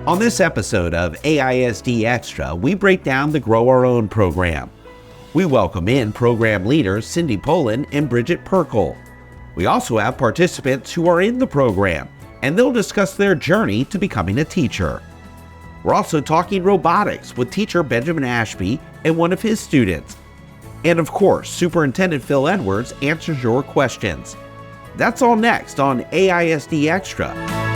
On this episode of AISD Extra, we break down the Grow Our Own program. We welcome in program leaders Cindy Poland and Bridget Perkle. We also have participants who are in the program, and they'll discuss their journey to becoming a teacher. We're also talking robotics with teacher Benjamin Ashby and one of his students. And of course, Superintendent Phil Edwards answers your questions. That's all next on AISD Extra.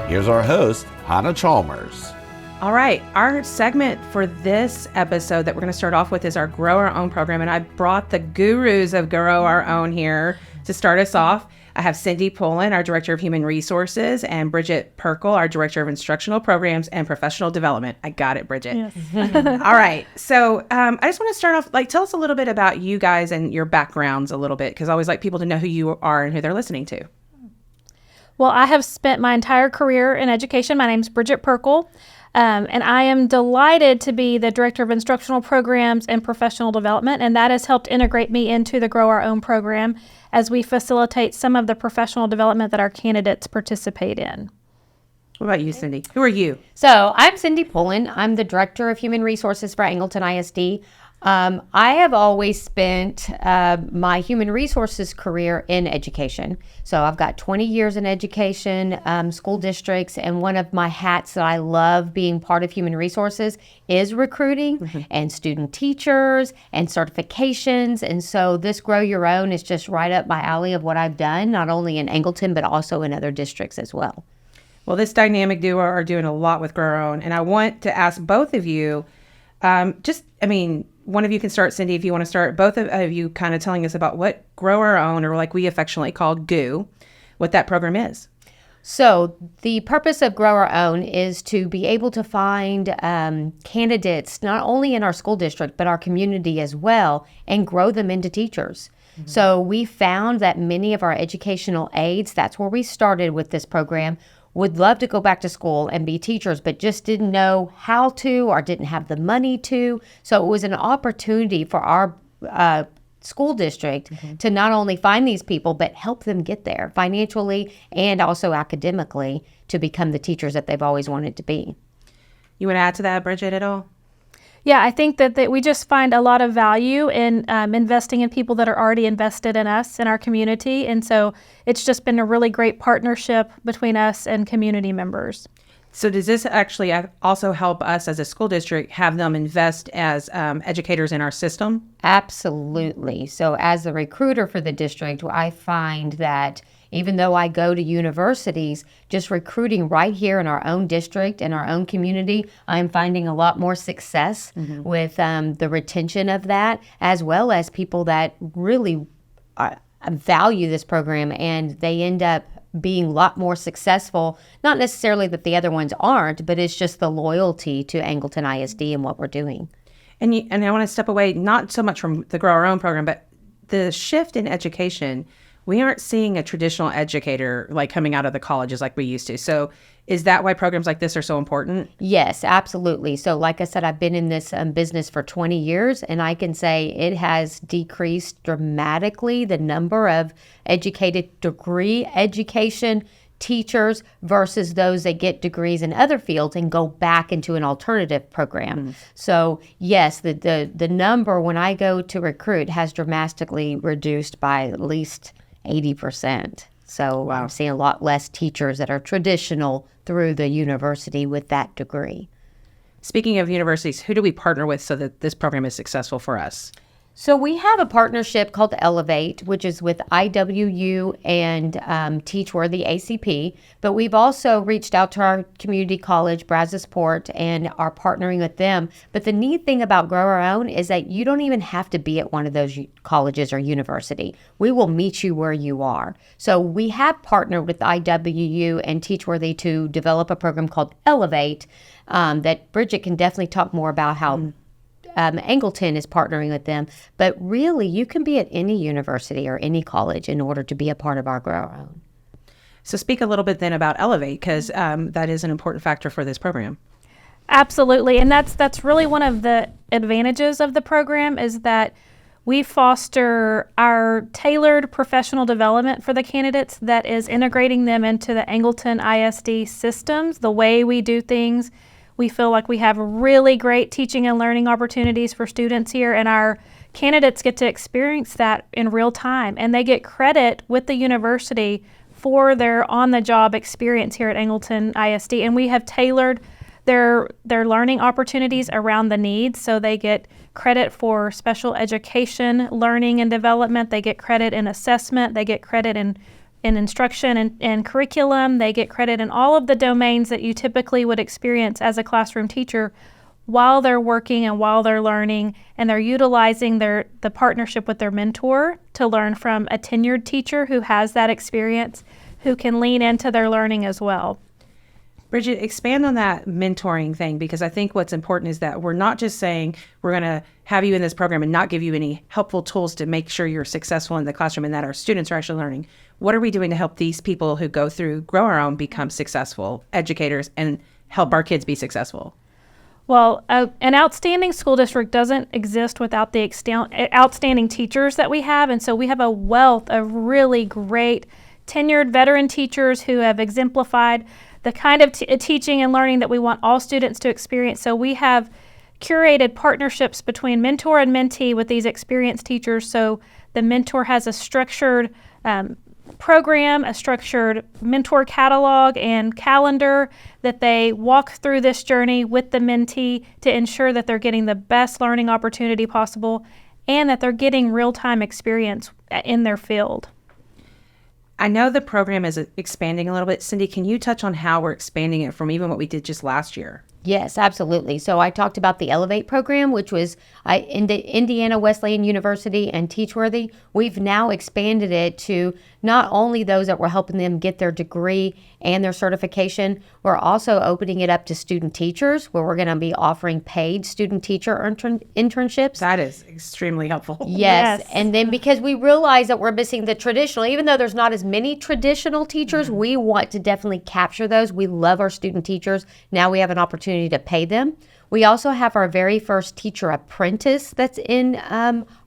Here's our host, Hannah Chalmers. All right, our segment for this episode that we're going to start off with is our Grow Our Own program, and I brought the gurus of Grow Our Own here to start us off. I have Cindy Poland, our Director of Human Resources, and Bridget Perkle, our Director of Instructional Programs and Professional Development. I got it, Bridget. Yes. All right, so I just want to start off, tell us a little bit about you guys and your backgrounds a little bit, because I always like people to know who you are and who they're listening to. Well, I have spent my entire career in education. My name's Bridget Perkle, and I am delighted to be the Director of Instructional Programs and Professional Development, and that has helped integrate me into the Grow Our Own program as we facilitate some of the professional development that our candidates participate in. What about you, Cindy? Who are you? So I'm Cindy Poland. I'm the Director of Human Resources for Angleton ISD. I have always spent my human resources career in education. So I've got 20 years in education, school districts, and one of my hats that I love being part of human resources is recruiting and student teachers and certifications. And so this Grow Your Own is just right up my alley of what I've done, not only in Angleton, but also in other districts as well. Well, this dynamic duo are doing a lot with Grow Our Own, and I want to ask both of you, one of you can start, Cindy, if you want to start, both of you kind of telling us about what Grow Our Own, or like we affectionately call GOO, what that program is. So the purpose of Grow Our Own is to be able to find candidates, not only in our school district, but our community as well, and grow them into teachers. Mm-hmm. So we found that many of our educational aides, that's where we started with this program, would love to go back to school and be teachers, but just didn't know how to or didn't have the money to. So it was an opportunity for our school district to not only find these people, but help them get there financially and also academically to become the teachers that they've always wanted to be. You want to add to that, Bridget, at all? Yeah, I think that we just find a lot of value in investing in people that are already invested in us, in our community. And so it's just been a really great partnership between us and community members. So does this actually also help us as a school district have them invest as educators in our system? Absolutely. So as the recruiter for the district, I find that even though I go to universities, just recruiting right here in our own district and our own community, I'm finding a lot more success with the retention of that, as well as people that really value this program, and they end up being a lot more successful. Not necessarily that the other ones aren't, but it's just the loyalty to Angleton ISD and what we're doing. And I want to step away, not so much from the Grow Our Own program, but the shift in education. We aren't seeing a traditional educator coming out of the colleges like we used to. So is that why programs like this are so important? Yes, absolutely. So like I said, I've been in this business for 20 years, and I can say it has decreased dramatically the number of educated degree education teachers versus those that get degrees in other fields and go back into an alternative program. So yes, the number when I go to recruit has dramatically reduced by at least 80%. So wow. I'm seeing a lot less teachers that are traditional through the university with that degree. Speaking of universities, who do we partner with so that this program is successful for us? So we have a partnership called Elevate, which is with IWU and Teachworthy ACP, but we've also reached out to our community college, Brazosport, and are partnering with them. But the neat thing about Grow Our Own is that you don't even have to be at one of those colleges or university. We will meet you where you are. So we have partnered with IWU and Teachworthy to develop a program called Elevate that Bridget can definitely talk more about how Angleton is partnering with them, but really you can be at any university or any college in order to be a part of our Grow Our Own. So speak a little bit then about Elevate, because that is an important factor for this program. Absolutely, and that's really one of the advantages of the program is that we foster our tailored professional development for the candidates that is integrating them into the Angleton ISD systems, the way we do things. We feel like we have really great teaching and learning opportunities for students here, and our candidates get to experience that in real time, and they get credit with the university for their on-the-job experience here at Angleton ISD. And we have tailored their learning opportunities around the needs, so they get credit for special education, learning and development. They get credit in assessment. They get credit in instruction and curriculum. They get credit in all of the domains that you typically would experience as a classroom teacher while they're working and while they're learning, and they're utilizing the partnership with their mentor to learn from a tenured teacher who has that experience, who can lean into their learning as well. Bridget, expand on that mentoring thing, because I think what's important is that we're not just saying we're going to have you in this program and not give you any helpful tools to make sure you're successful in the classroom and that our students are actually learning. What are we doing to help these people who go through Grow Our Own become successful educators and help our kids be successful? Well, an outstanding school district doesn't exist without the outstanding teachers that we have. And so we have a wealth of really great tenured veteran teachers who have exemplified the kind of teaching and learning that we want all students to experience. So we have curated partnerships between mentor and mentee with these experienced teachers. So the mentor has a structured program, a structured mentor catalog and calendar that they walk through this journey with the mentee to ensure that they're getting the best learning opportunity possible and that they're getting real-time experience in their field. I know the program is expanding a little bit. Cindy, can you touch on how we're expanding it from even what we did just last year? Yes, absolutely. So I talked about the Elevate program, which was Indiana Wesleyan University and Teachworthy. We've now expanded it to not only those that were helping them get their degree and their certification, we're also opening it up to student teachers, where we're going to be offering paid student teacher internships. That is extremely helpful. Yes. And then because we realize that we're missing the traditional, even though there's not as many traditional teachers, we want to definitely capture those. We love our student teachers. Now we have an opportunity to pay them. We also have our very first teacher apprentice that's in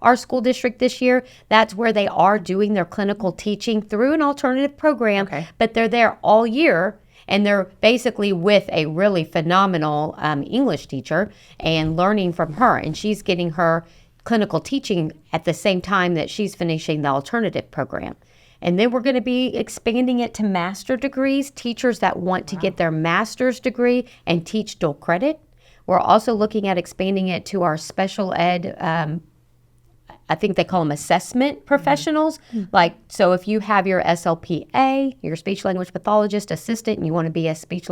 our school district this year. That's where they are doing their clinical teaching through an alternative program, but they're there all year, and they're basically with a really phenomenal English teacher and learning from her. And she's getting her clinical teaching at the same time that she's finishing the alternative program. And then we're going to be expanding it to master degrees, teachers that want to get their master's degree and teach dual credit. We're also looking at expanding it to our special ed, I think they call them assessment professionals. Like, so if you have your SLPA, your speech language pathologist assistant, and you want to be a speech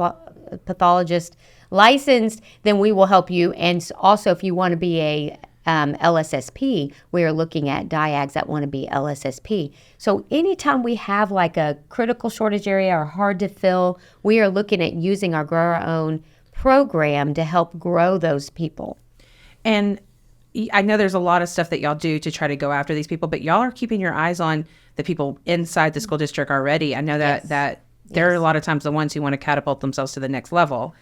pathologist licensed, then we will help you. And also if you want to be a LSSP, we are looking at diags that want to be LSSP. So anytime we have like a critical shortage area or hard to fill, we are looking at using our Grow Our Own program to help grow those people. And I know there's a lot of stuff that y'all do to try to go after these people, but y'all are keeping your eyes on the people inside the school district already. I know that they're a lot of times the ones who want to catapult themselves to the next level.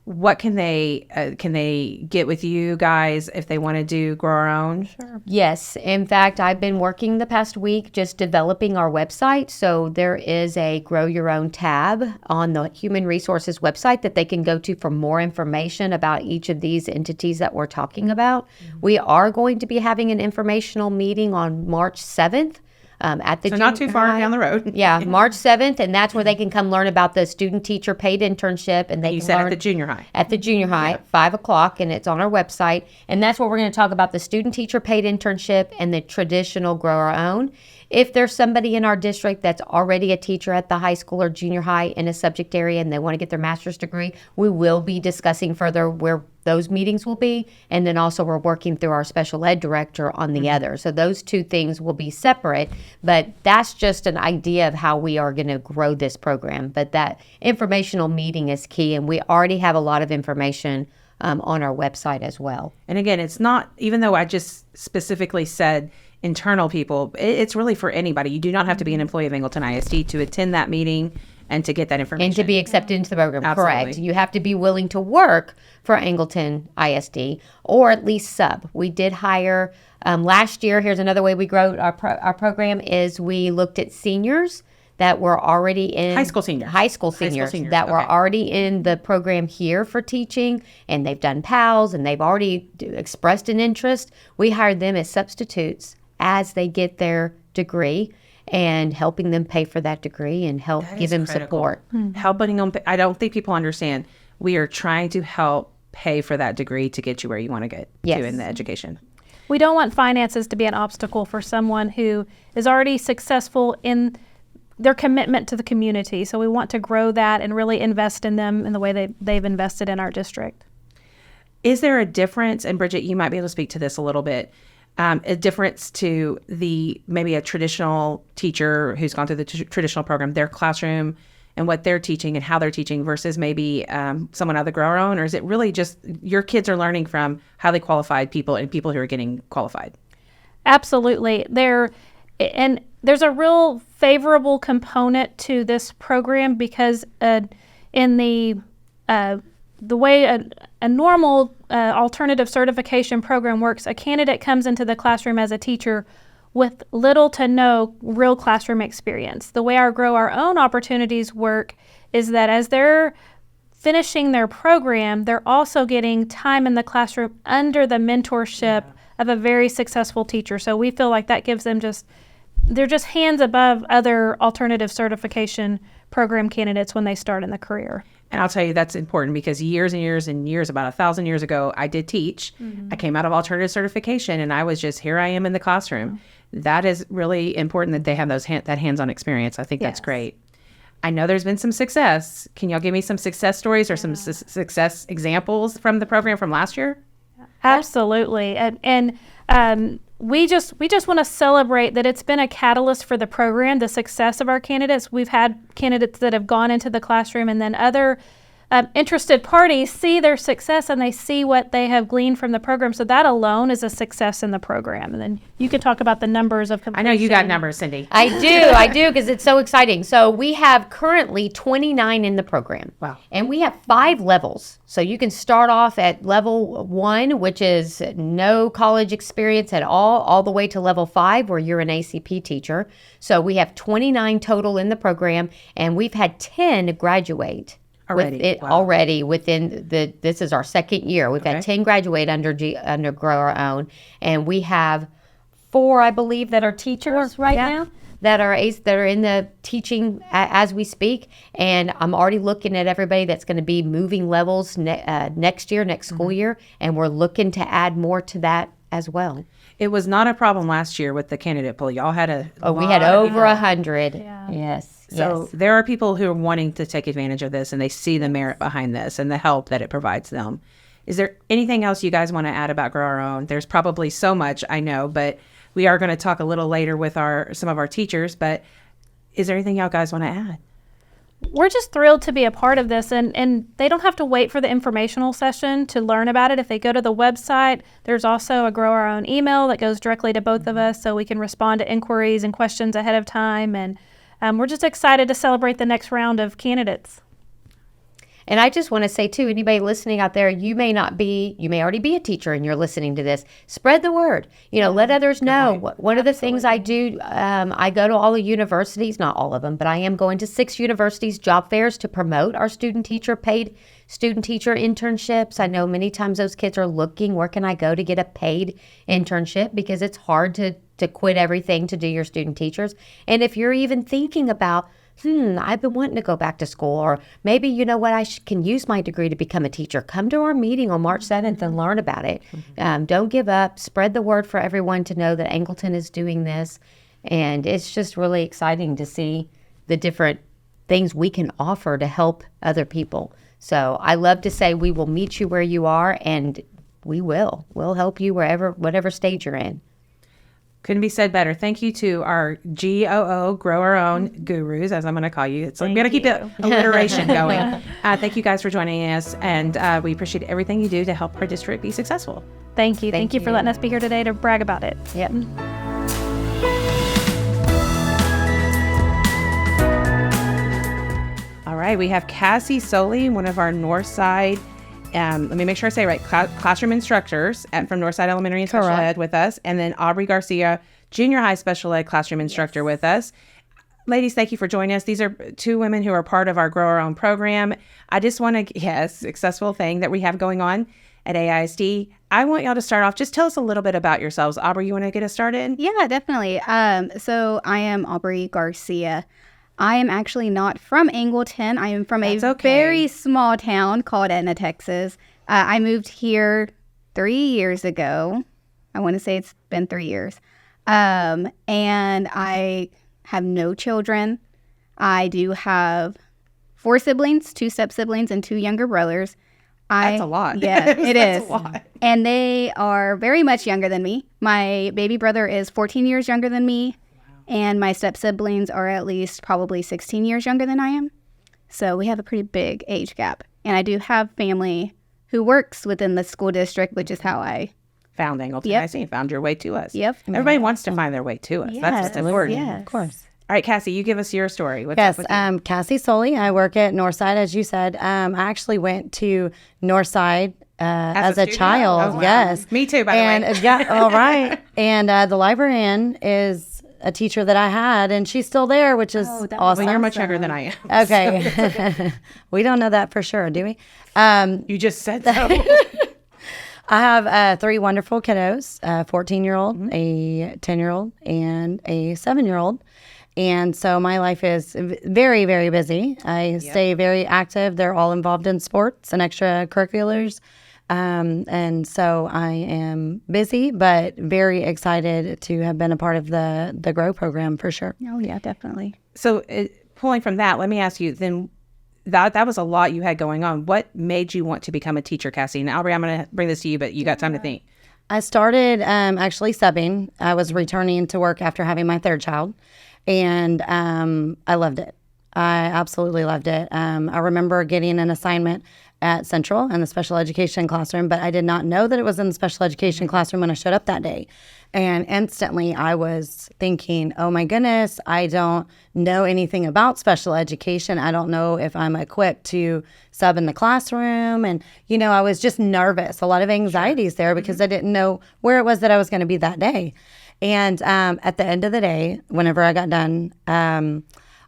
What can they get with you guys if they want to do Grow Our Own? Sure. Yes. In fact, I've been working the past week just developing our website. So there is a Grow Your Own tab on the Human Resources website that they can go to for more information about each of these entities that we're talking about. We are going to be having an informational meeting on March 7th. At the so not too far down the road. Yeah, March 7th, and that's where they can come learn about the student teacher paid internship. And they you can said learn at the junior high. At the junior high at 5 o'clock, and it's on our website. And that's where we're going to talk about the student teacher paid internship and the traditional Grow Our Own. If there's somebody in our district that's already a teacher at the high school or junior high in a subject area and they want to get their master's degree, we will be discussing further where those meetings will be. And then also we're working through our special ed director on the other. So those two things will be separate, but that's just an idea of how we are going to grow this program. But that informational meeting is key, and we already have a lot of information on our website as well. And again, it's not, even though I just specifically said internal people, it's really for anybody. You do not have to be an employee of Angleton ISD to attend that meeting and to get that information. And to be accepted into the program, Absolutely. correct. You have to be willing to work for Angleton ISD or at least sub. We did hire last year. Here's another way we grow our program is we looked at seniors that were already in High school seniors that were already in the program here for teaching, and they've done PALS and they've already expressed an interest. We hired them as substitutes as they get their degree, and helping them pay for that degree and help give them support. Helping them. I don't think people understand. We are trying to help pay for that degree to get you where you want to get to in the education. We don't want finances to be an obstacle for someone who is already successful in their commitment to the community. So we want to grow that and really invest in them in the way they've invested in our district. Is there a difference, and Bridget, you might be able to speak to this a little bit, a difference to maybe a traditional teacher who's gone through the traditional program, their classroom and what they're teaching and how they're teaching versus maybe someone out of the Grow Our Own? Or is it really just your kids are learning from highly qualified people and people who are getting qualified? Absolutely. There's a real favorable component to this program because in the way a normal alternative certification program works, a candidate comes into the classroom as a teacher with little to no real classroom experience. The way our Grow Our Own opportunities work is that as they're finishing their program, they're also getting time in the classroom under the mentorship of a very successful teacher. So we feel like that gives them they're just hands above other alternative certification program candidates when they start in the career. And I'll tell you that's important because years and years and years, about 1,000 years ago, I did teach. I came out of alternative certification and I was just, here I am in the classroom. That is really important that they have that hands-on experience. I think that's great. I know there's been some success. Can y'all give me some success stories or some success examples from the program from last year? Absolutely. And we just want to celebrate that it's been a catalyst for the program, the success of our candidates. We've had candidates that have gone into the classroom and then other interested parties see their success and they see what they have gleaned from the program. So that alone is a success in the program. And then you could talk about the numbers of completion. I know you got numbers, Cindy. I do, because it's so exciting. So we have currently 29 in the program. Wow. And we have 5 levels. So you can start off at level 1, which is no college experience at all the way to level 5, where you're an ACP teacher. So we have 29 total in the program, and we've had 10 graduate. Already within this is our second year. We've had 10 graduate under Grow Our Own, and we have 4, I believe, that are teachers now that are in the teaching as we speak. And I'm already looking at everybody that's going to be moving levels next school year, and we're looking to add more to that as well. It was not a problem last year with the candidate pool. Y'all had we had over 100. Yes. So there are people who are wanting to take advantage of this, and they see the merit behind this and the help that it provides them. Is there anything else you guys want to add about Grow Our Own? There's probably so much, I know, but we are going to talk a little later with some of our teachers. But is there anything y'all guys want to add? We're just thrilled to be a part of this, and they don't have to wait for the informational session to learn about it. If they go to the website, there's also a Grow Our Own email that goes directly to both of us, so we can respond to inquiries and questions ahead of time. And we're just excited to celebrate the next round of candidates. And I just want to say, too, anybody listening out there, you may already be a teacher and you're listening to this. Spread the word. Let others know. One of the things I do, I go to all the universities, not all of them, but I am going to 6 universities' job fairs to promote our paid student teacher internships. I know many times those kids are looking, where can I go to get a paid internship? Because it's hard to quit everything to do your student teachers. And if you're even thinking about, I've been wanting to go back to school, or maybe, I can use my degree to become a teacher. Come to our meeting on March 7th and learn about it. Don't give up. Spread the word for everyone to know that Angleton is doing this. And it's just really exciting to see the different things we can offer to help other people. So I love to say we will meet you where you are, and we'll help you whatever stage you're in. Couldn't be said better. Thank you to our GOO, Grow Our Own gurus, as I'm going to call you. I'm going to keep the alliteration going. Thank you guys for joining us, and we appreciate everything you do to help our district be successful. Thank you. Thank you for letting us be here today to brag about it. Yep. right, we have Cassie Soley, one of our Northside, let me make sure I say it right, classroom instructors from Northside Elementary and Special Ed with us, and then Aubrey Garcia, junior high special ed classroom instructor with us. Ladies, thank you for joining us. These are two women who are part of our Grow Our Own program. I just want to, successful thing that we have going on at AISD. I want y'all to start off. Just tell us a little bit about yourselves. Aubrey, you want to get us started? Yeah, definitely. So I am Aubrey Garcia. I am actually not from Angleton. I am from a very small town called Etna, Texas. I moved here 3 years ago. I want to say it's been 3 years. And I have no children. I do have 4 siblings, 2 step-siblings, and 2 younger brothers. That's a lot. Yeah, it is. That's a lot. And they are very much younger than me. My baby brother is 14 years younger than me. And my step-siblings are at least probably 16 years younger than I am. So we have a pretty big age gap. And I do have family who works within the school district, which is how I found Angleton. Yep. I see. Found your way to us. Yep. Everybody wants to find their way to us. Yes, That's what's important. yes. Of course. All right, Cassie, you give us your story. What's Yes, up with you? Cassie Soley. I work at Northside, as you said. I actually went to Northside as a student? child. Oh, wow. Yes. Me too, by the way. Yeah, all right. And the librarian is a teacher that I had, and she's still there, which is awesome. Well, you're much younger than I am. Okay. We don't know that for sure, do we? You just said so. I have 3 wonderful kiddos, a 14-year-old, a 10-year-old, and a 7-year-old. And so my life is very, very busy. I stay very active. They're all involved in sports and extracurriculars. And so I am busy, but very excited to have been a part of the GROW program for sure. Oh, yeah, definitely. So pulling from that, let me ask you then, that was a lot you had going on. What made you want to become a teacher, Cassie? Now, Aubrey, I'm going to bring this to you, but you got time to think. I started actually subbing. I was returning to work after having my 3rd child, and I loved it. I absolutely loved it. I remember getting an assignment at Central in the special education classroom, but I did not know that it was in the special education classroom when I showed up that day. And instantly I was thinking, oh my goodness, I don't know anything about special education. I don't know if I'm equipped to sub in the classroom. And, I was just nervous, a lot of anxieties there because I didn't know where it was that I was going to be that day. And at the end of the day, whenever I got done,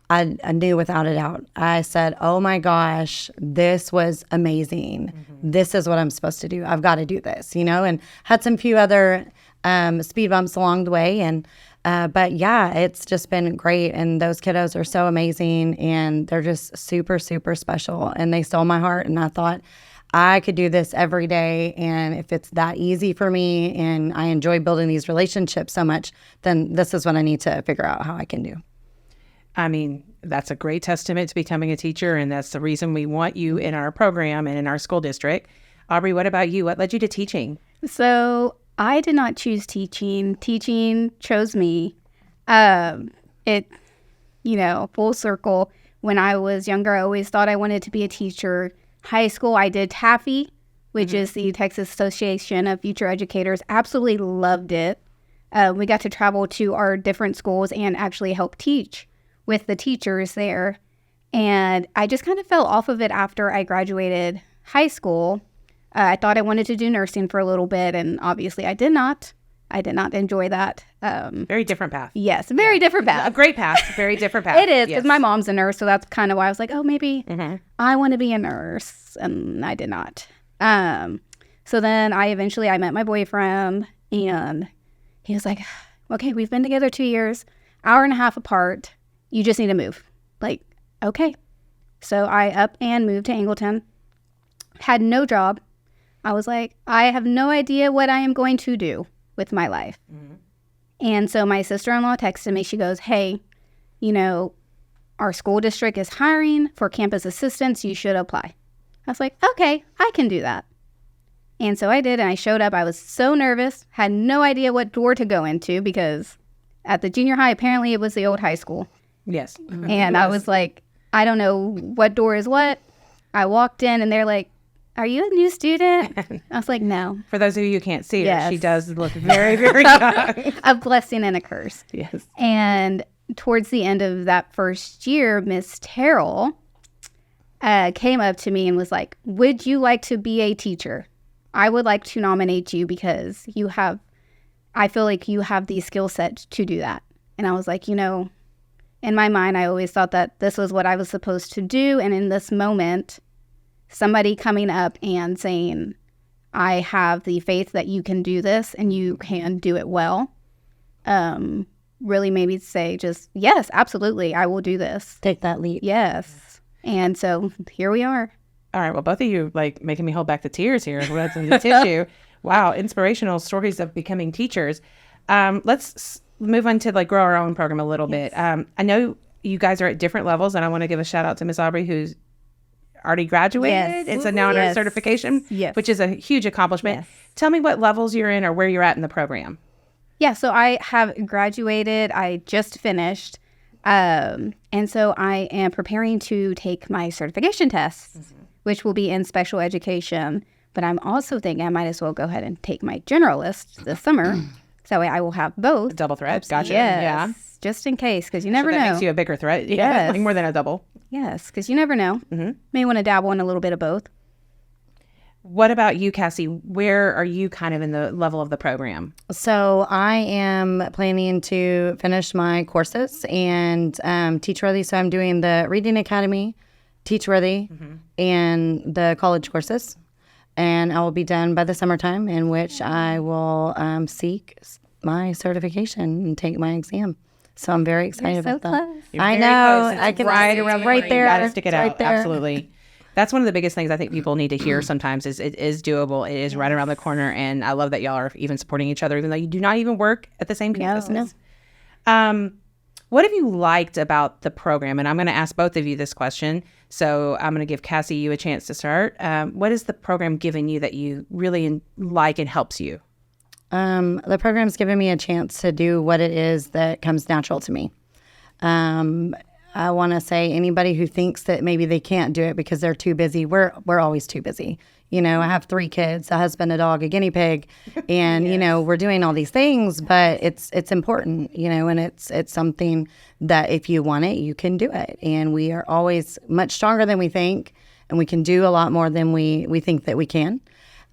I knew without a doubt. I said, oh my gosh, this was amazing. This is what I'm supposed to do. I've got to do this, and had some few other speed bumps along the way. And but yeah, it's just been great. And those kiddos are so amazing, and they're just super, super special. And they stole my heart. And I thought I could do this every day. And if it's that easy for me and I enjoy building these relationships so much, then this is what I need to figure out how I can do. I mean, that's a great testament to becoming a teacher, and that's the reason we want you in our program and in our school district. Aubrey, what about you? What led you to teaching? So I did not choose teaching. Teaching chose me. Full circle. When I was younger, I always thought I wanted to be a teacher. High school, I did TAFE, which is the Texas Association of Future Educators. Absolutely loved it. We got to travel to our different schools and actually help teach with the teachers there. And I just kind of fell off of it after I graduated high school. I thought I wanted to do nursing for a little bit, and obviously I did not. I did not enjoy that. Very different path. Yes, very different path. A great path, very different path. It is, because Yes. my mom's a nurse, so that's kind of why I was like, oh, maybe I want to be a nurse, and I did not. So then I met my boyfriend, and he was like, okay, we've been together 2 years, hour and a half apart. You just need to move. Like, okay. So I up and moved to Angleton. Had no job. I was like, I have no idea what I am going to do with my life. And so my sister-in-law texted me. She goes, hey, our school district is hiring for campus assistants. You should apply. I was like, okay, I can do that. And so I did, and I showed up. I was so nervous, had no idea what door to go into, because at the junior high, apparently it was the old high school. Yes. And I was like, I don't know what door is what. I walked in, and they're like, are you a new student? I was like, no. For those of you who can't see her, Yes. she does look very, very young. A blessing and a curse. Yes. And towards the end of that first year, Miss Terrell came up to me and was like, would you like to be a teacher? I would like to nominate you because I feel like you have the skill set to do that. And I was like, in my mind, I always thought that this was what I was supposed to do. And in this moment, somebody coming up and saying, I have the faith that you can do this and you can do it well, really made me say just, yes, absolutely, I will do this. Take that leap. Yes. And so here we are. All right. Well, both of you making me hold back the tears here. That's in the tissue. Wow. Inspirational stories of becoming teachers. Let's move on to grow our own program a little bit. I know you guys are at different levels, and I want to give a shout out to Miss Aubrey, who's already graduated. It's now in her certification, which is a huge accomplishment. Yes. Tell me what levels you're in or where you're at in the program. Yeah, so I have graduated. I just finished. And so I am preparing to take my certification tests, which will be in special education. But I'm also thinking I might as well go ahead and take my generalist this summer. So that way I will have both. Double threat. Gotcha. Yes, Yeah. just in case, because you never know. That makes you a bigger threat. Yeah. Yes. More than a double. Yes, because you never know. May want to dabble in a little bit of both. What about you, Cassie? Where are you kind of in the level of the program? So I am planning to finish my courses and Teachworthy. So I'm doing the Reading Academy, Teachworthy, and the college courses. And I will be done by the summertime, in which I will seek my certification and take my exam. So I'm very excited about that. I know. It's I can right around right there. You gotta stick it Right out. there. Absolutely. That's one of the biggest things I think people need to hear sometimes is it is doable. It is right around the corner. And I love that y'all are even supporting each other, even though you do not even work at the same campuses. What have you liked about the program? And I'm going to ask both of you this question. So I'm going to give Cassie you a chance to start. What is the program giving you that you really like and helps you? The program's given me a chance to do what it is that comes natural to me. I want to say anybody who thinks that maybe they can't do it because they're too busy, we're always too busy. I have 3 kids, a husband, a dog, a guinea pig, and we're doing all these things, but it's important, and it's something that if you want it, you can do it. And we are always much stronger than we think, and we can do a lot more than we think that we can.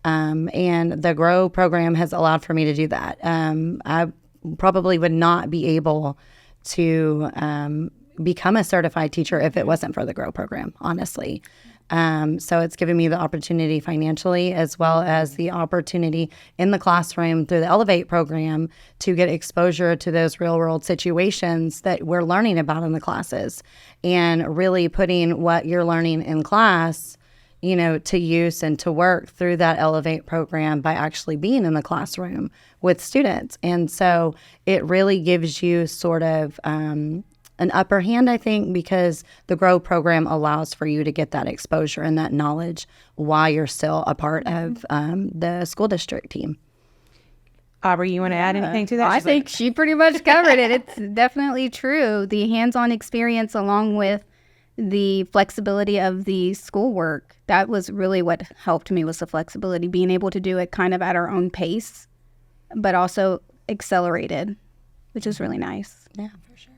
And the GROW program has allowed for me to do that. I probably would not be able to become a certified teacher if it wasn't for the GROW program, honestly. So it's given me the opportunity financially as well as the opportunity in the classroom through the Elevate program to get exposure to those real world situations that we're learning about in the classes and really putting what you're learning in class, to use and to work through that Elevate program by actually being in the classroom with students. And so it really gives you sort of an upper hand, I think, because the GROW program allows for you to get that exposure and that knowledge while you're still a part of the school district team. Aubrey, you want to add anything to that? I think she pretty much covered it. It's definitely true. The hands-on experience along with the flexibility of the schoolwork, that was really what helped me, was the flexibility, being able to do it kind of at our own pace, but also accelerated, which is really nice. Yeah, for sure.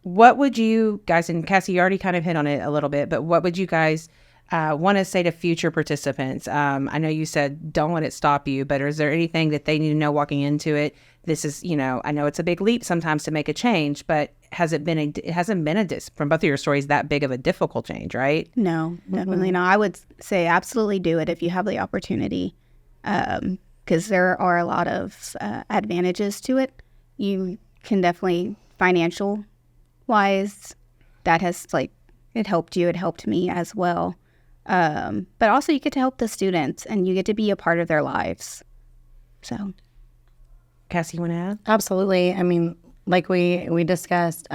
What would you guys, and Cassie, you already kind of hit on it a little bit, but what would you guys want to say to future participants? I know you said don't let it stop you, but is there anything that they need to know walking into it? This is, I know it's a big leap sometimes to make a change, but it hasn't been from both of your stories that big of a difficult change, right? No, definitely not. I would say absolutely do it if you have the opportunity, because there are a lot of advantages to it. You can definitely financial-wise, that has it helped you. It helped me as well. But also you get to help the students and you get to be a part of their lives. So, Cassie, you want to add? Absolutely. I mean, like we discussed,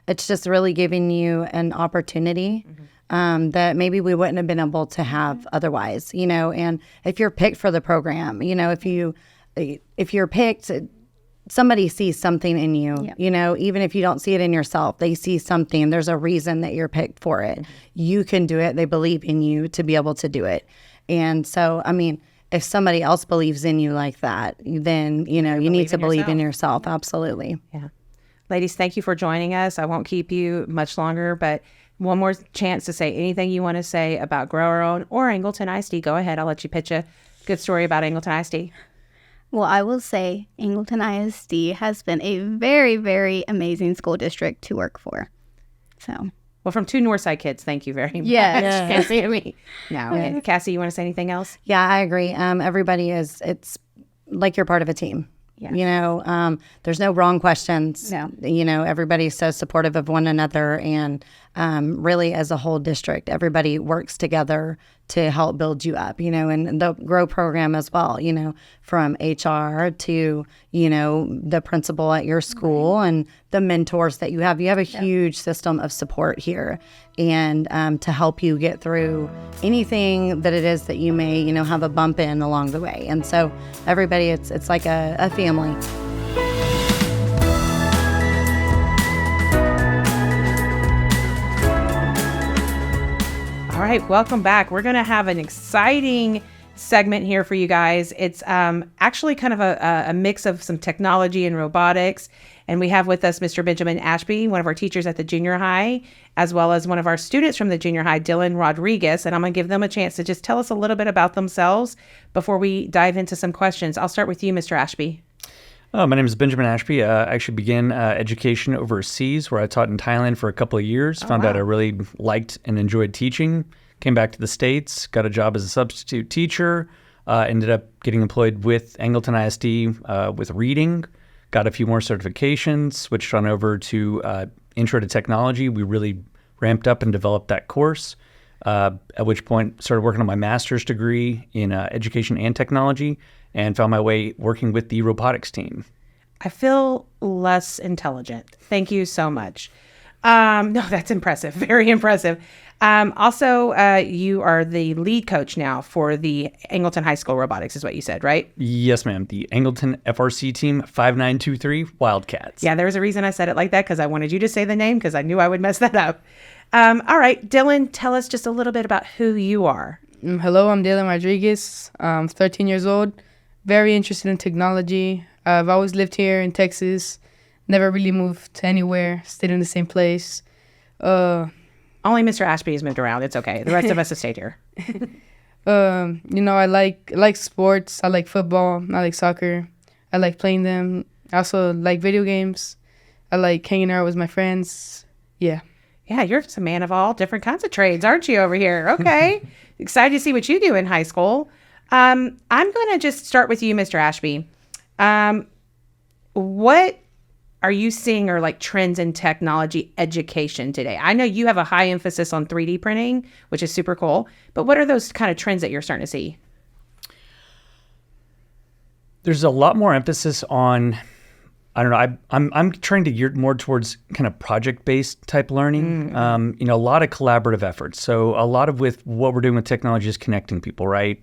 it's just really giving you an opportunity that maybe we wouldn't have been able to have otherwise, and if you're picked for the program, if you're picked, somebody sees something in you, even if you don't see it in yourself, they see something. There's a reason that you're picked for it. You can do it. They believe in you to be able to do it. And so, I mean, if somebody else believes in you like that, then, you need to believe in yourself. Absolutely. Yeah. Ladies, thank you for joining us. I won't keep you much longer, but one more chance to say anything you want to say about Grow Our Own or Angleton ISD. Go ahead. I'll let you pitch a good story about Angleton ISD. Well, I will say Angleton ISD has been a very, very amazing school district to work for. So, well, from two Northside kids, thank you very much. Yes. Cassie and me. No, Cassie, you want to say anything else? Yeah, I agree. Everybody it's like you're part of a team. Yeah. You know, there's no wrong questions. No. You know, everybody's so supportive of one another. And really, as a whole district, everybody works together to help build you up, you know, and the GROW program as well, you know, from HR to, you know, the principal at your school and the mentors that you have. You have a huge system of support here and to help you get through anything that it is that you may, you know, have a bump in along the way. And so everybody, it's like a family. All right, welcome back. We're going to have an exciting segment here for you guys. It's actually kind of a mix of some technology and robotics. And we have with us Mr. Benjamin Ashby, one of our teachers at the junior high, as well as one of our students from the junior high, Dylan Rodriguez. And I'm going to give them a chance to just tell us a little bit about themselves before we dive into some questions. I'll start with you, Mr. Ashby. My name is Benjamin Ashby. I actually began education overseas where I taught in Thailand for a couple of years. Found out I really liked and enjoyed teaching. Came back to the States, got a job as a substitute teacher, ended up getting employed with Angleton ISD with reading, got a few more certifications, switched on over to Intro to Technology. We really ramped up and developed that course, at which point started working on my master's degree in education and technology, and found my way working with the robotics team. I feel less intelligent. Thank you so much. No, that's impressive. Very impressive. Also, you are the lead coach now for the Angleton High School Robotics, is what you said, right? Yes, ma'am. The Angleton FRC team 5923 Wildcats. Yeah, there was a reason I said it like that because I wanted you to say the name because I knew I would mess that up. All right, Dylan, tell us just a little bit about who you are. Hello, I'm Dylan Rodriguez. I'm 13 years old. Very interested in technology. I've always lived here in Texas. Never really moved anywhere. Stayed in the same place. Only Mr. Ashby has moved around. It's okay. The rest of us have stayed here. You know, I like sports. I like football. I like soccer. I like playing them. I also like video games. I like hanging out with my friends. Yeah. Yeah, you're just a man of all different kinds of trades, aren't you, over here? Okay. Excited to see what you do in high school. I'm going to just start with you, Mr. Ashby. What are you seeing are like trends in technology education today? I know you have a high emphasis on 3D printing, which is super cool, but what are those kind of trends that you're starting to see? There's a lot more emphasis on, I don't know, I'm trying to gear more towards kind of project-based type learning. You know, a lot of collaborative efforts. So a lot of with what we're doing with technology is connecting people, right?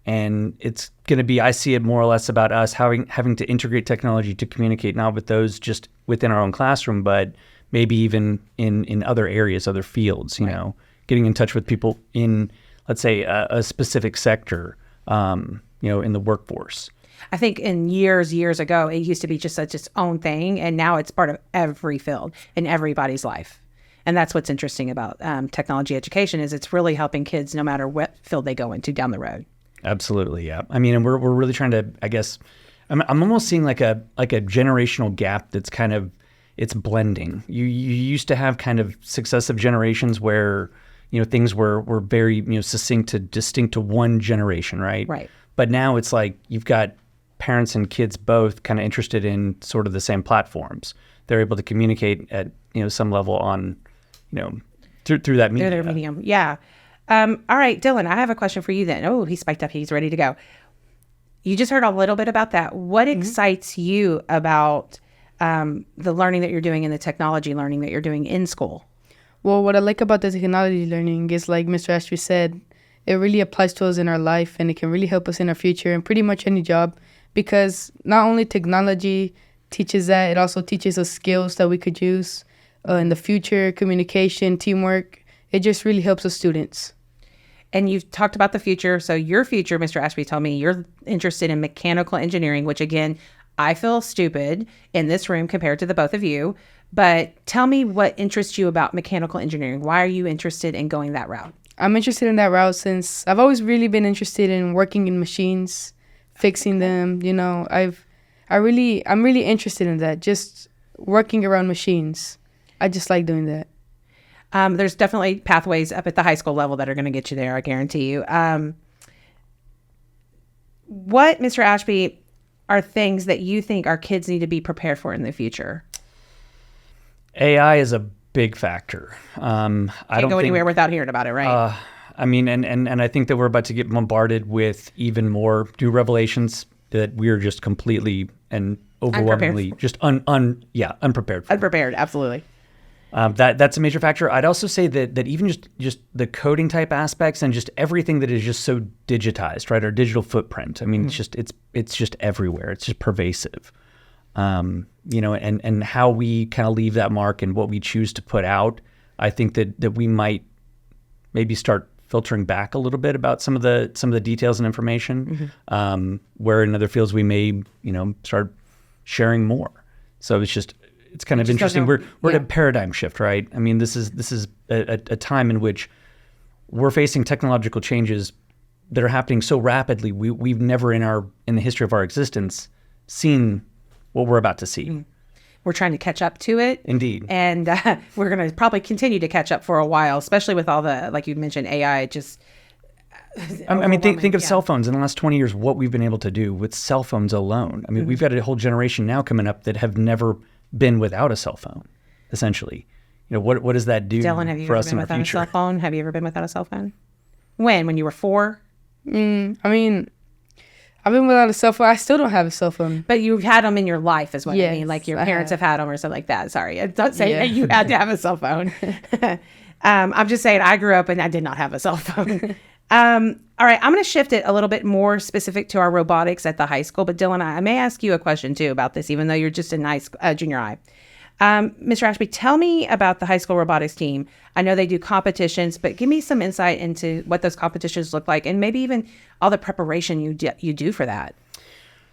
And it's going to be, I see it more or less about us having to integrate technology to communicate, not with those just within our own classroom, but maybe even in other areas, other fields, you know, getting in touch with people in, let's say, a specific sector, you know, in the workforce. I think in years ago, it used to be just such its own thing, and now it's part of every field in everybody's life. And that's what's interesting about technology education is it's really helping kids no matter what field they go into down the road. Absolutely, yeah. I mean, and we're really trying to, I guess, I'm almost seeing like a generational gap that's kind of, it's blending. You used to have kind of successive generations where, you know, things were very, you know, distinct to one generation, right? Right. But now it's like you've got parents and kids both kind of interested in sort of the same platforms. They're able to communicate at, you know, some level on, you know, through that media. Through their medium, yeah. All right, Dylan, I have a question for you then. Oh, he spiked up. He's ready to go. You just heard a little bit about that. What excites you about the learning that you're doing and the technology learning that you're doing in school? Well, what I like about the technology learning is, like Mr. Ashby said, it really applies to us in our life, and it can really help us in our future and pretty much any job, because not only technology teaches that, it also teaches us skills that we could use in the future, communication, teamwork. It just really helps us students. And you've talked about the future. So your future, Mr. Ashby told me you're interested in mechanical engineering, which again, I feel stupid in this room compared to the both of you, but tell me what interests you about mechanical engineering. Why are you interested in going that route? I'm interested in that route since I've always really been interested in working in machines, fixing them. You know, I'm really interested in that. Just working around machines. I just like doing that. There's definitely pathways up at the high school level that are going to get you there, I guarantee you. What, Mr. Ashby, are things that you think our kids need to be prepared for in the future? AI is a big factor. I Can't don't go think, anywhere without hearing about it, right? I mean, and I think that we're about to get bombarded with even more new revelations that we are just completely and overwhelmingly just unprepared for. Unprepared, absolutely. That's a major factor. I'd also say that even just the coding type aspects and just everything that is just so digitized, right? Our digital footprint. I mean, it's just everywhere. It's just pervasive. You know, and how we kind of leave that mark and what we choose to put out. I think that we might maybe start filtering back a little bit about some of the details and information. Where in other fields we may, you know, start sharing more. So it's kind of interesting. We're at a paradigm shift, right? I mean, this is a time in which we're facing technological changes that are happening so rapidly. We've never in the history of our existence seen what we're about to see. We're trying to catch up to it. Indeed. And we're going to probably continue to catch up for a while, especially with all the, like you mentioned, AI just I mean, think of cell phones in the last 20 years, what we've been able to do with cell phones alone. I mean, we've got a whole generation now coming up that have never been without a cell phone, essentially. You know, what does that do Dylan, have you for ever us been in our without future? a cell phone? Have you ever been without a cell phone? When you were 4? I mean, I've been without a cell phone. I still don't have a cell phone. But you've had them in your life is what I Yes, mean. Like your I parents have had them or something like that. Sorry. I'm not saying Yeah. that you had to have a cell phone. I'm just saying I grew up and I did not have a cell phone. All right. I'm going to shift it a little bit more specific to our robotics at the high school. But Dylan, I may ask you a question too about this, even though you're just in junior high. Mr. Ashby, tell me about the high school robotics team. I know they do competitions, but give me some insight into what those competitions look like and maybe even all the preparation you do for that.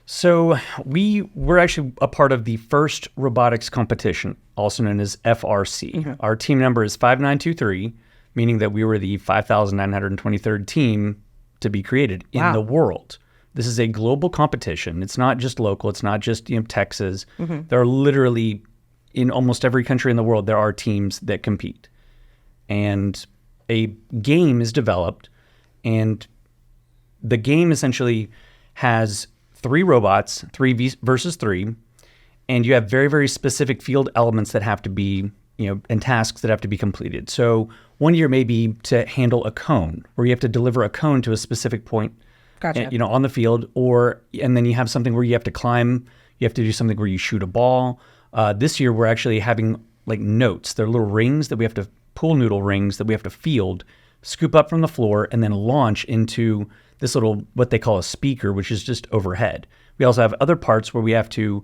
So we're actually a part of the first robotics competition, also known as FRC. Our team number is 5923, meaning that we were the 5,923rd team to be created in the world. This is a global competition. It's not just local. It's not just Texas. There are literally, in almost every country in the world, there are teams that compete. And a game is developed, and the game essentially has 3 robots, 3 versus 3, and you have very, very specific field elements that have to be, and tasks that have to be completed. So one year may be to handle a cone, where you have to deliver a cone to a specific point, Gotcha. on the field, and then you have something where you have to climb, you have to do something where you shoot a ball. This year we're actually having like notes. They're little rings that we have to, pool noodle rings that we have to field, scoop up from the floor, and then launch into this little, what they call a speaker, which is just overhead. We also have other parts where we have to,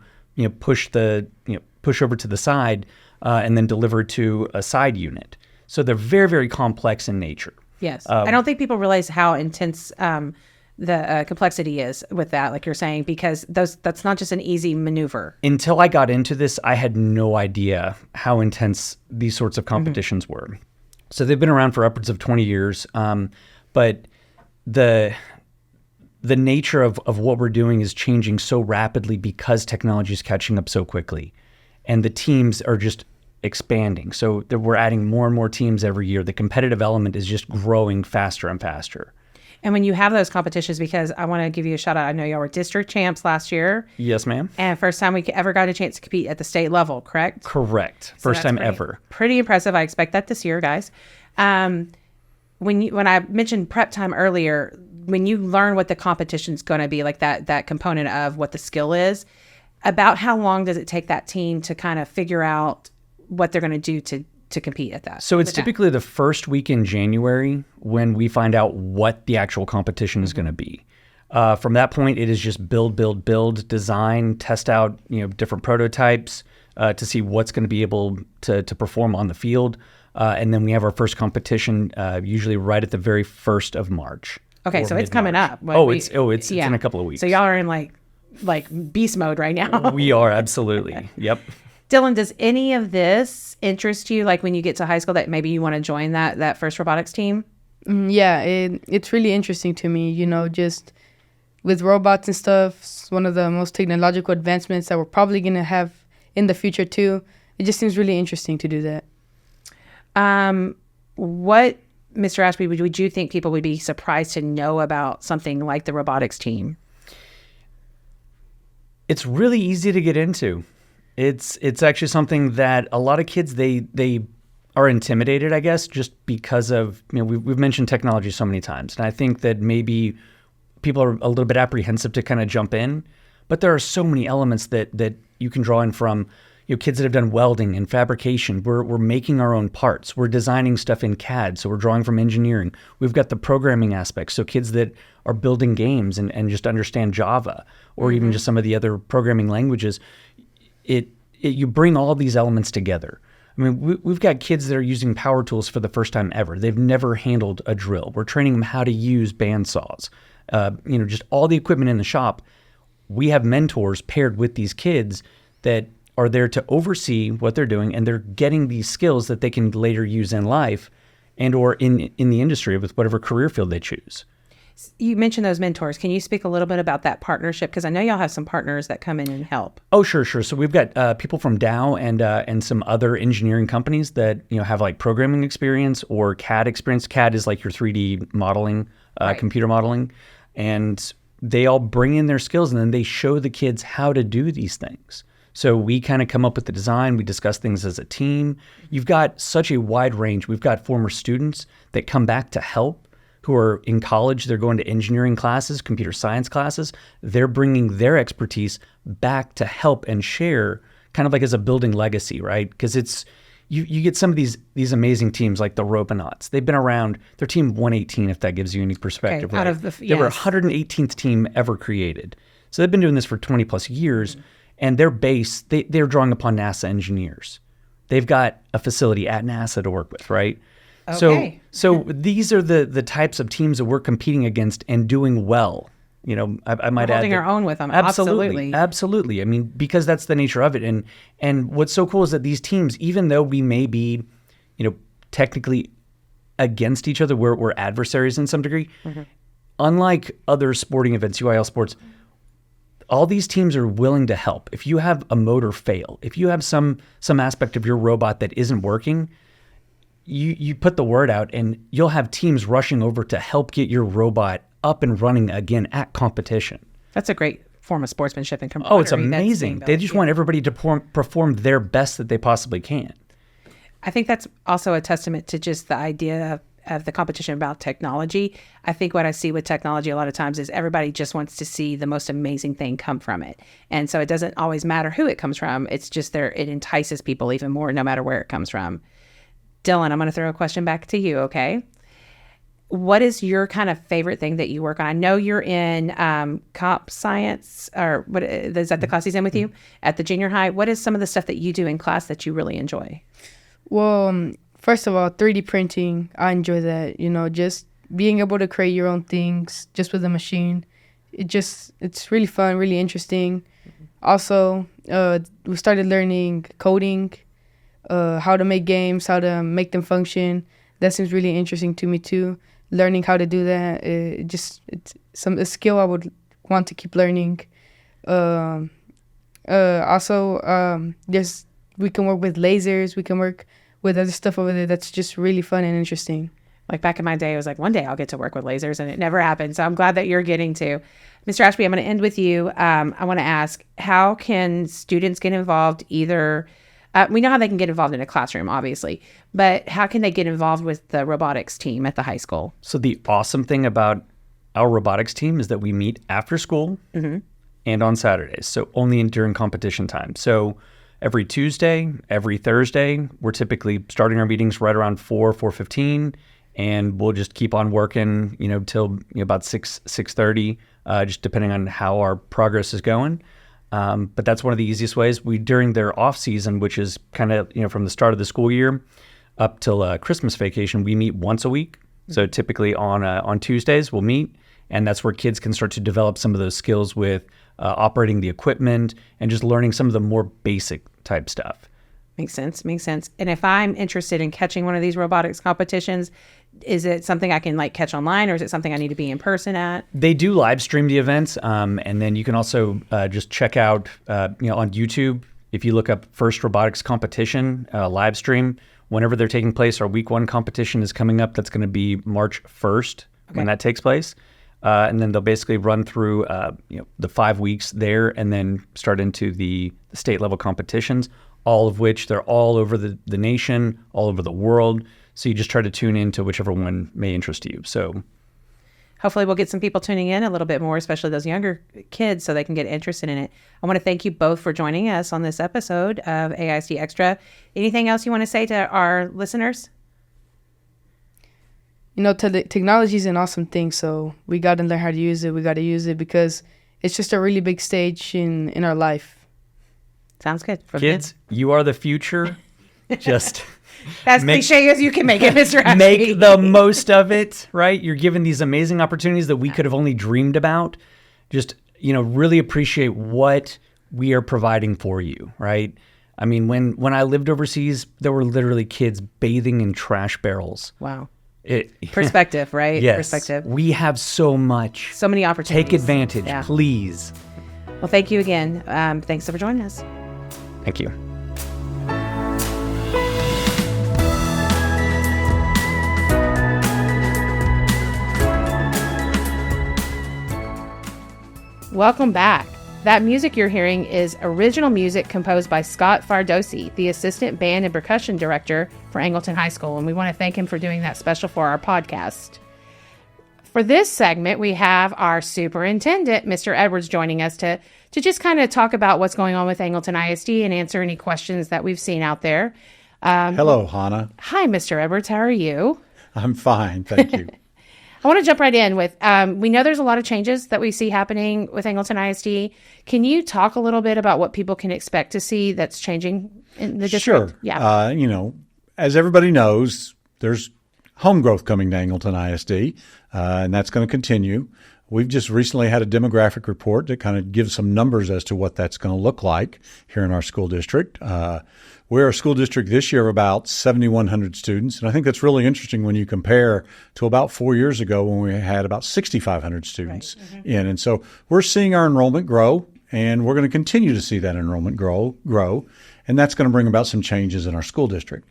push over to the side and then deliver to a side unit. So they're very, very complex in nature. Yes. I don't think people realize how intense the complexity is with that, like you're saying, because that's not just an easy maneuver. Until I got into this, I had no idea how intense these sorts of competitions were. So they've been around for upwards of 20 years, but the nature of what we're doing is changing so rapidly because technology is catching up so quickly, and the teams are just expanding. So we're adding more and more teams every year. The competitive element is just growing faster and faster. And when you have those competitions, because I want to give you a shout out, I know y'all were district champs last year. Yes, ma'am. And first time we ever got a chance to compete at the state level, correct? Correct. So First time that's ever. Pretty impressive. I expect that this year, guys. When I mentioned prep time earlier, when you learn what the competition's going to be, like that component of what the skill is, about how long does it take that team to kind of figure out what they're going to do to compete at that? So it's typically the first week in January when we find out what the actual competition is going to be. From that point, it is just build, design, test out, different prototypes to see what's going to be able to perform on the field. And then we have our first competition usually right at the very 1st of March. Okay, so it's coming up. It's in a couple of weeks. So y'all are in like like beast mode right now. We are, absolutely. Yep. Dylan, does any of this interest you? Like when you get to high school, that maybe you want to join that first robotics team? Yeah, it's really interesting to me, just with robots and stuff. It's one of the most technological advancements that we're probably going to have in the future too. It just seems really interesting to do that. What, Mr. Ashby, would you think people would be surprised to know about something like the robotics team? It's really easy to get into. It's actually something that a lot of kids, they are intimidated, I guess, just because of, we've mentioned technology so many times. And I think that maybe people are a little bit apprehensive to kind of jump in, but there are so many elements that you can draw in from, kids that have done welding and fabrication. We're making our own parts. We're designing stuff in CAD, so we're drawing from engineering. We've got the programming aspects, so kids that are building games and just understand Java or even just some of the other programming languages. You bring all these elements together. I mean, we've got kids that are using power tools for the first time ever. They've never handled a drill. We're training them how to use bandsaws. Just all the equipment in the shop. We have mentors paired with these kids that are there to oversee what they're doing, and they're getting these skills that they can later use in life and or in the industry with whatever career field they choose. You mentioned those mentors. Can you speak a little bit about that partnership? Because I know y'all have some partners that come in and help. Oh, sure. So we've got people from Dow and some other engineering companies that have like programming experience or CAD experience. CAD is like your 3D modeling, computer modeling, and they all bring in their skills and then they show the kids how to do these things. So we kind of come up with the design. We discuss things as a team. You've got such a wide range. We've got former students that come back to help who are in college. They're going to engineering classes, computer science classes. They're bringing their expertise back to help and share, kind of like as a building legacy, right? Because it's you get some of these amazing teams like the Robonauts. They've been around. They're team 118, if that gives you any perspective. Okay, right? They were 118th team ever created. So they've been doing this for 20 plus years, and their base, they're drawing upon NASA engineers. They've got a facility at NASA to work with, right? Okay. So these are the types of teams that we're competing against and doing well. I might add holding our own with them. Absolutely. I mean, because that's the nature of it. And what's so cool is that these teams, even though we may be, technically against each other, we're adversaries in some degree. Unlike other sporting events, UIL sports, all these teams are willing to help. If you have a motor fail, if you have some aspect of your robot that isn't working, you put the word out and you'll have teams rushing over to help get your robot up and running again at competition. That's a great form of sportsmanship and camaraderie. Oh, it's amazing. They just want everybody to perform their best that they possibly can. I think that's also a testament to just the idea of the competition about technology. I think what I see with technology a lot of times is everybody just wants to see the most amazing thing come from it. And so it doesn't always matter who it comes from. It's just it entices people even more no matter where it comes from. Dylan, I'm going to throw a question back to you, okay? What is your kind of favorite thing that you work on? I know you're in comp science, or what is that the class he's in with you at the junior high? What is some of the stuff that you do in class that you really enjoy? Well, first of all, 3D printing, I enjoy that. Just being able to create your own things just with a machine. It's really fun, really interesting. Also, we started learning coding, how to make games, how to make them function. That seems really interesting to me too. Learning how to do that, it's a skill I would want to keep learning. Also, we can work with lasers. We can work with other stuff over there that's just really fun and interesting. Like back in my day, I was like, one day I'll get to work with lasers, and it never happened. So I'm glad that you're getting to. Mr. Ashby, I'm going to end with you. I want to ask, how can students get involved either? We know how they can get involved in a classroom, obviously, but how can they get involved with the robotics team at the high school? So the awesome thing about our robotics team is that we meet after school and on Saturdays, so only during competition time. So every Tuesday, every Thursday, we're typically starting our meetings right around 4:15, and we'll just keep on working, till about 6:30, just depending on how our progress is going. But that's one of the easiest ways. During their off season, which is kind of from the start of the school year up till Christmas vacation, we meet once a week. So typically on Tuesdays we'll meet, and that's where kids can start to develop some of those skills with operating the equipment, and just learning some of the more basic type stuff. Makes sense. And if I'm interested in catching one of these robotics competitions, is it something I can like catch online, or is it something I need to be in person at? They do live stream the events, and then you can also just check out, on YouTube. If you look up First Robotics Competition live stream, whenever they're taking place, our week 1 competition is coming up. That's going to be March 1st when that takes place. And then they'll basically run through the 5 weeks there, and then start into the state level competitions, all of which they're all over the nation, all over the world. So you just try to tune into whichever one may interest you. So hopefully we'll get some people tuning in a little bit more, especially those younger kids, so they can get interested in it. I want to thank you both for joining us on this episode of AISD Extra. Anything else you want to say to our listeners? Technology is an awesome thing, so we got to learn how to use it. We got to use it because it's just a really big stage in our life. Sounds good. Kids, you are the future. Just as cliche as you can make it, Mr. Ashby. Make the most of it, right? You're given these amazing opportunities that we could have only dreamed about. Just, really appreciate what we are providing for you, right? I mean, when I lived overseas, there were literally kids bathing in trash barrels. Wow. Perspective, right? Yes. Perspective. We have so much. So many opportunities. Take advantage, please. Well, thank you again. Thanks for joining us. Thank you. Welcome back. That music you're hearing is original music composed by Scott Fardosi, the assistant band and percussion director for Angleton High School, and we want to thank him for doing that special for our podcast. For this segment, we have our superintendent, Mr. Edwards, joining us to just kind of talk about what's going on with Angleton ISD and answer any questions that we've seen out there. Hello, Hannah. Hi, Mr. Edwards. How are you? I'm fine, thank you. I want to jump right in with, we know there's a lot of changes that we see happening with Angleton ISD. Can you talk a little bit about what people can expect to see that's changing in the district? Sure. Yeah. As everybody knows, there's home growth coming to Angleton ISD, and that's going to continue. We've just recently had a demographic report that kind of gives some numbers as to what that's going to look like here in our school district. We're a school district this year of about 7,100 students, and I think that's really interesting when you compare to about 4 years ago when we had about 6,500 students in. And so we're seeing our enrollment grow, and we're going to continue to see that enrollment grow, and that's going to bring about some changes in our school district.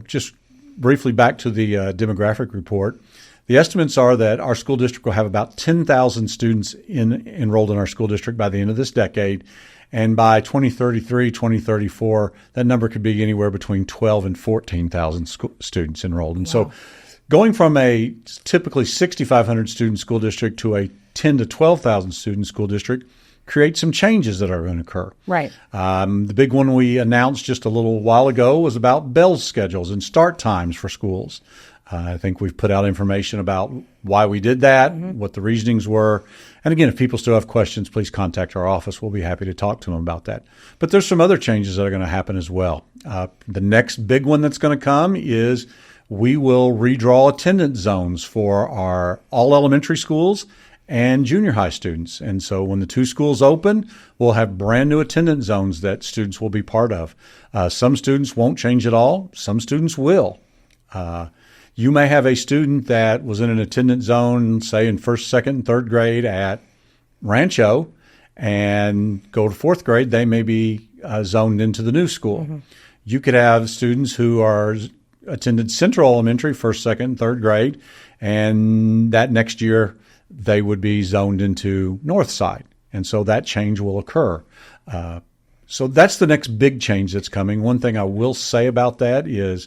Just briefly back to the demographic report. The estimates are that our school district will have about 10,000 students enrolled in our school district by the end of this decade. And by 2033, 2034, that number could be anywhere between 12 and 14,000 students enrolled. And so going from a typically 6,500 student school district to a 10 to 12,000 student school district creates some changes that are going to occur. Right. The big one we announced just a little while ago was about bell schedules and start times for schools. I think we've put out information about why we did that, what the reasonings were. And again, if people still have questions, please contact our office. We'll be happy to talk to them about that. But there's some other changes that are going to happen as well. The next big one that's going to come is we will redraw attendance zones for our all elementary schools and junior high students. And so when the two schools open, we'll have brand new attendance zones that students will be part of. Some students won't change at all. Some students will. You may have a student that was in an attendance zone, say in first, second, and third grade at Rancho, and go to fourth grade, they may be zoned into the new school. You could have students who are attended Central Elementary, first, second, and third grade, and that next year they would be zoned into North Side. And so that change will occur. So that's the next big change that's coming. One thing I will say about that is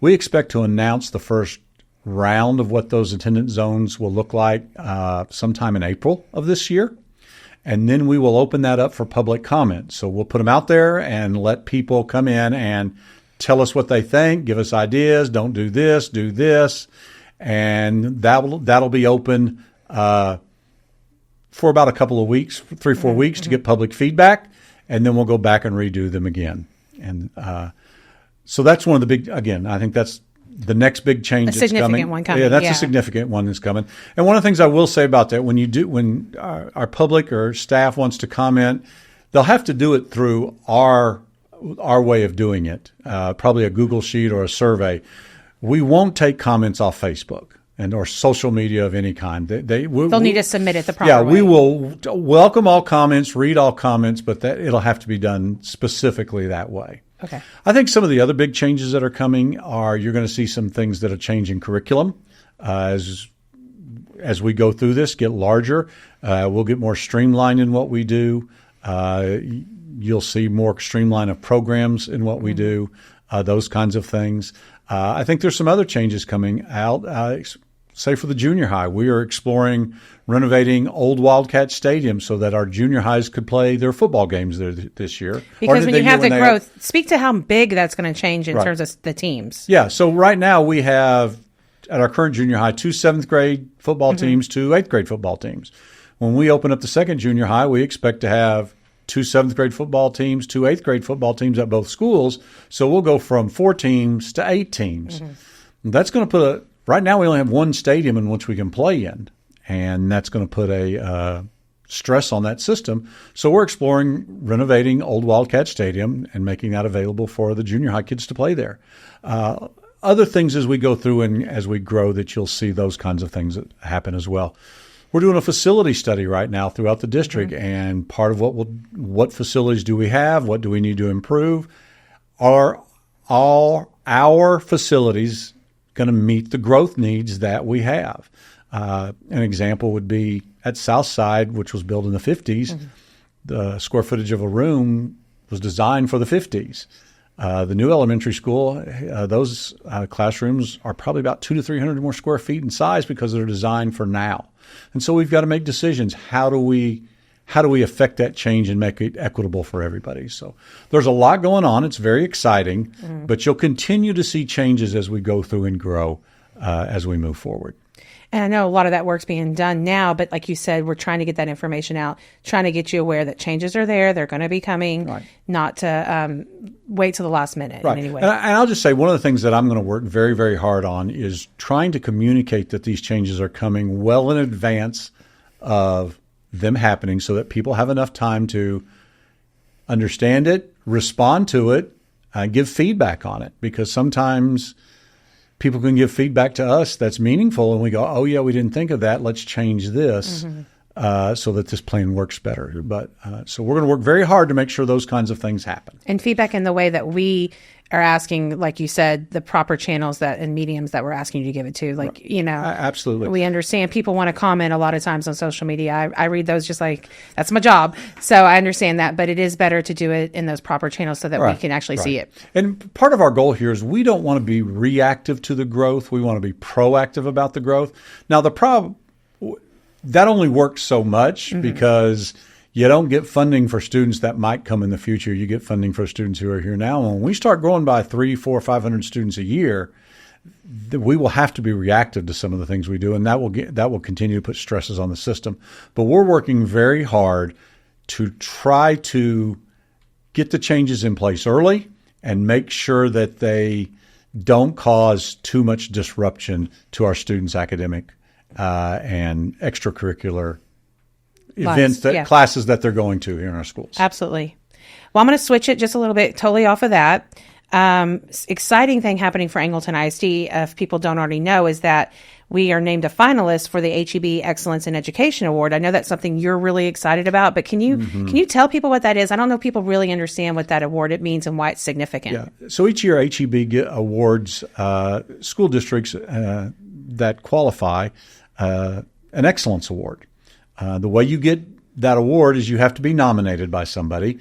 we expect to announce the first round of what those attendance zones will look like sometime in April of this year. And then we will open that up for public comment. So we'll put them out there and let people come in and tell us what they think, give us ideas, don't do this, do this. And that'll be open for about a couple of weeks, 3-4 weeks to get public feedback. And then we'll go back and redo them again. And so that's one of the big, again, I think that's the next big change A that's significant coming. one coming, Yeah, that's yeah. a significant one that's coming. And one of the things I will say about that, when our public or staff wants to comment, they'll have to do it through our way of doing it, probably a Google Sheet or a survey. We won't take comments off Facebook or social media of any kind. They'll need to submit it the proper Yeah, way. we will welcome all comments, read all comments, but it'll have to be done specifically that way. Okay. I think some of the other big changes that are coming are you're going to see some things that are changing curriculum as we go through this, get larger. We'll get more streamlined in what we do. You'll see more streamline of programs in what we do, those kinds of things. I think there's some other changes coming out. Say for the junior high, we are exploring renovating old Wildcat Stadium so that our junior highs could play their football games there this year. Because when you have the growth, speak to how big that's going to change in terms of the teams. Yeah. So right now we have at our current junior high 2 7th grade football teams, 2 8th grade football teams. When we open up the second junior high, we expect to have 2 7th grade football teams, 2 8th grade football teams at both schools. So we'll go from 4 teams to 8 teams. That's going to put right now we only have one stadium in which we can play in, and that's going to put a stress on that system. So we're exploring renovating old Wildcat Stadium and making that available for the junior high kids to play there. Other things as we go through and as we grow that you'll see those kinds of things that happen as well. We're doing a facility study right now throughout the district, and part of what facilities do we have? What do we need to improve? Are all our facilities going to meet the growth needs that we have? An example would be at Southside, which was built in the 50s. The square footage of a room was designed for the 50s. The new elementary school, those classrooms are probably about 200 to 300 more square feet in size because they're designed for now. And so we've got to make decisions. How do we affect that change and make it equitable for everybody? So there's a lot going on. It's very exciting, but you'll continue to see changes as we go through and grow as we move forward. And I know a lot of that work's being done now, but like you said, we're trying to get that information out, trying to get you aware that changes are there. They're going to be coming, not to wait till the last minute in any way. And I'll just say one of the things that I'm going to work very, very hard on is trying to communicate that these changes are coming well in advance of them happening so that people have enough time to understand it, respond to it, give feedback on it. Because sometimes people can give feedback to us that's meaningful, and we go, oh, yeah, we didn't think of that. Let's change this so that this plan works better. But so we're going to work very hard to make sure those kinds of things happen. And feedback in the way that we are asking, like you said, the proper channels and mediums that we're asking you to give it to. Like, Absolutely. We understand people want to comment a lot of times on social media. I read those just like, that's my job. So I understand that, but it is better to do it in those proper channels so that we can actually see it. And part of our goal here is we don't want to be reactive to the growth. We want to be proactive about the growth. Now, the problem, that only works so much because you don't get funding for students that might come in the future. You get funding for students who are here now. And when we start growing by 300, 400, 500 students a year, we will have to be reactive to some of the things we do, and that will continue to put stresses on the system. But we're working very hard to try to get the changes in place early and make sure that they don't cause too much disruption to our students' academic and extracurricular events, classes that they're going to here in our schools. Absolutely. Well, I'm going to switch it just a little bit, totally off of that. Exciting thing happening for Angleton ISD, if people don't already know, is that we are named a finalist for the HEB Excellence in Education Award. I know that's something you're really excited about, but can you tell people what that is? I don't know if people really understand what that award it means and why it's significant. Yeah. So each year HEB awards school districts that qualify an excellence award. The way you get that award is you have to be nominated by somebody.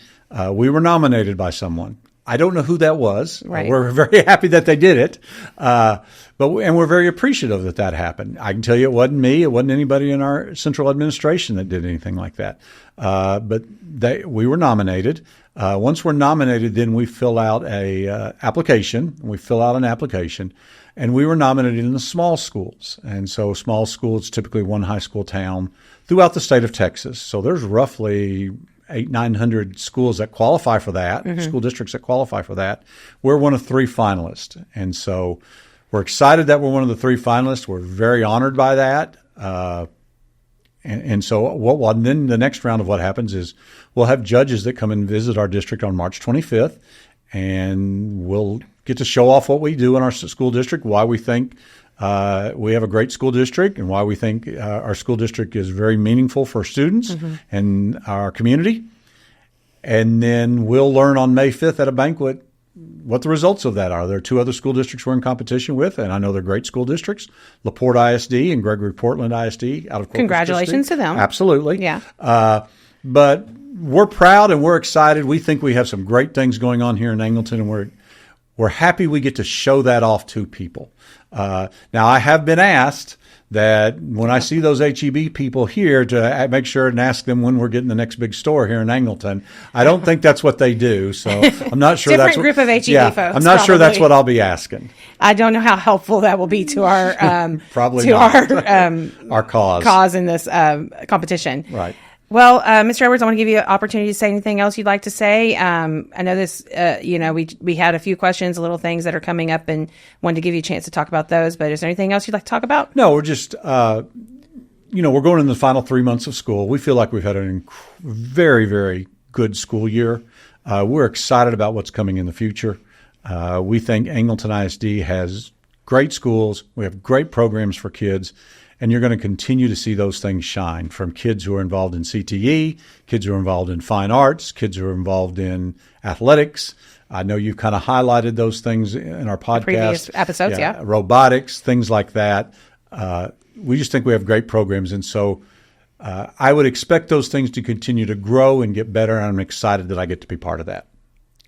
We were nominated by someone. I don't know who that was. Right. We're very happy that they did it, and we're very appreciative that happened. I can tell you it wasn't me. It wasn't anybody in our central administration that did anything like that. But we were nominated. Once we're nominated, then we fill out a application. We fill out an application, and we were nominated in the small schools. And so small schools, typically one high school town throughout the state of Texas. So there's roughly 800-900 schools that qualify for that, school districts that qualify for that. We're one of 3 finalists. And so we're excited that we're one of the 3 finalists. We're very honored by that. And so then the next round of what happens is we'll have judges that come and visit our district on March 25th, and we'll get to show off what we do in our school district, why we think we have a great school district, and why we think our school district is very meaningful for students and our community. And then we'll learn on May 5th at a banquet what the results of that are. There are 2 other school districts we're in competition with, and I know they're great school districts, LaPorte ISD and Gregory Portland ISD out of Corpus Congratulations Christi. to them. Absolutely. Yeah. But we're proud and we're excited. We think we have some great things going on here in Angleton, and we're happy we get to show that off to people. Now, I have been asked that when I see those HEB people here to make sure and ask them when we're getting the next big store here in Angleton. I don't think that's what they do, so I'm not sure that's Different group of HEB folks. I'm not sure that's what I'll be asking. I don't know how helpful that will be to our Probably to not. our cause in this competition. Right. Well, Mr. Edwards, I want to give you an opportunity to say anything else you'd like to say. I know this, we had a few questions, little things that are coming up, and wanted to give you a chance to talk about those. But is there anything else you'd like to talk about? No, we're just, we're going in the final 3 months of school. We feel like we've had a very, very good school year. We're excited about what's coming in the future. We think Angleton ISD has great schools. We have great programs for kids. And you're going to continue to see those things shine, from kids who are involved in CTE, kids who are involved in fine arts, kids who are involved in athletics. I know you've kind of highlighted those things in our podcast. Previous episodes, yeah. Robotics, things like that. We just think we have great programs. And so I would expect those things to continue to grow and get better. And I'm excited that I get to be part of that.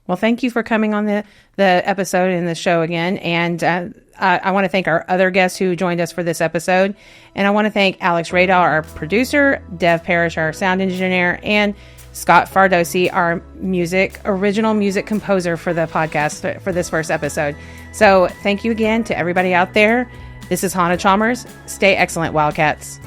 Well, thank you for coming on the episode and the show again. And I want to thank our other guests who joined us for this episode. And I want to thank Alex Radal, our producer, Dev Parrish, our sound engineer, and Scott Fardosi, our original music composer for the podcast for this first episode. So thank you again to everybody out there. This is Hannah Chalmers. Stay excellent, Wildcats.